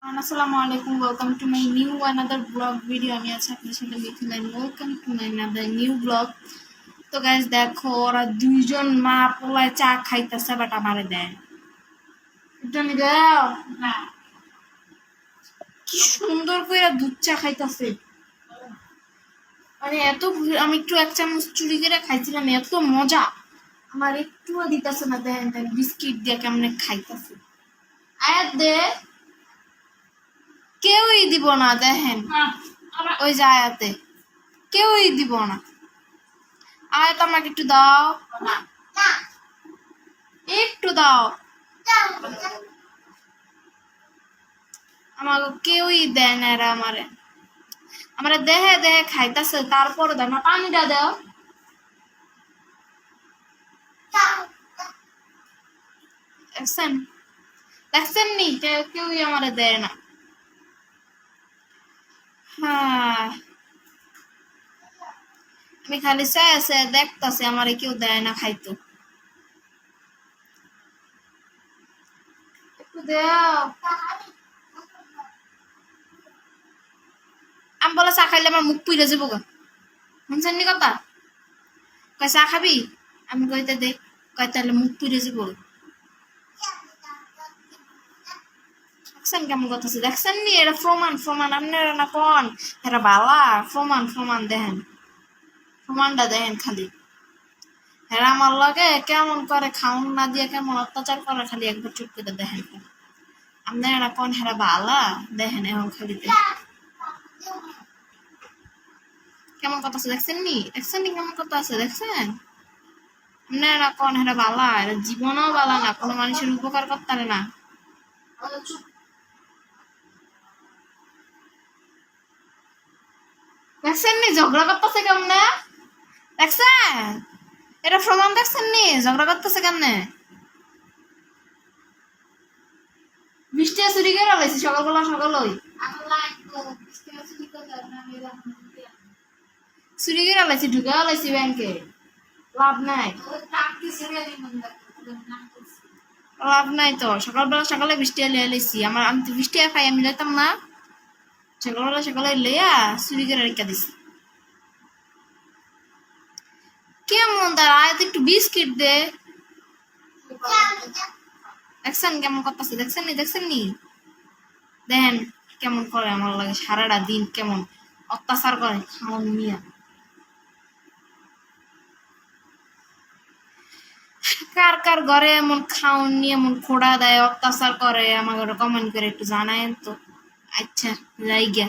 Assalamu alaikum. Welcome to my new another vlog video. আমি আছি আপনার সাথে Mithil and welcome to my another new vlog. তো guys দেখো ওরা দুইজন মা পোলায় চা খাইতেছে বাট আমারে দেয় জনি দাও না কি সুন্দর করে দুধ চা খাইতেছে মানে এত আমি একটু এক চামচ চুরি করে খাইছিলাম এত মজা আমার একটুও দিতেছে না দেখেন বিস্কিট দিয়ে কেমনে খাইতেছে আয়াত দে কেউই দিব না দেখেন ওই যে আয়াতে কেউই দিব না আয়াত আমাকে একটু দাও একটু দাও আমাকে কেউই দেয় না এরা আমারে দেহে দেহে খাইতেছে তারপরে দেয় না পানিটা দাও দেখছেন দেখছেন নি কেউই আমারে দেয় না হ্যাঁ আমি খালি চাই আছে দেখতেছি আমারে কেউ দেয় না খাইতো একটু দাও আমি বলে চা খাইলে আমার মুখ পুইরে যাবো গা শুনছেন নি কথা কয় চা খাবি আমি কইতে দে কয় তাহলে মুখ পুইরে যাবো দেখছেন কেমন কথা আছে দেখছেন নি এরা প্রমাণ আপনারা না কোন এরা বালা প্রমাণ দেখেন প্রমাণটা দেখেন খালি এরা আমার লগে কেমন করে খাউন না দিয়ে কেমন অত্যাচার করে খালি একবার চুপ করে দেখেন আপনারা কোন হেরা বালা দেখেন এখন খালি কেমন কথা আছে দেখছেন নি কেমন কথা আছে দেখছেন আপনারা কোন হেরা বালা এরা জীবনও বালা না কোনো মানুষের উপকার করতে না দেখছেন নি ঝগড়া করতেছে কেমনে দেখছেন এটা প্রমাণ দেখছেন নি ঝগড়া করতেছে কেমনে বৃষ্টি চুরি করে লাইছি সকালবেলা সকালই চুরি করে লাইছি ঢুকে লাইছি ব্যাংকে লাভ নাই তো সকালবেলা সকালে বৃষ্টি লিয়ে লাইছি আমি তো বৃষ্টি খাই আমি লাইতাম না সকালে লিয়া চুরি করে রেখা দিছি কেমন তার আয়াত একটু বিস্কিট দে দেখছেন কেমন করতেছে দেখছেন নি দেখেন কেমন করে আমার লাগে সারাটা দিন কেমন অত্যাচার করে খাওয়ান নিয়ে কার ঘরে এমন খাওয়ান নিয়ে এমন খোড়া দেয় অত্যাচার করে আমাকে কমেন্ট করে একটু জানায়েন তো আচ্ছা যাই গিয়া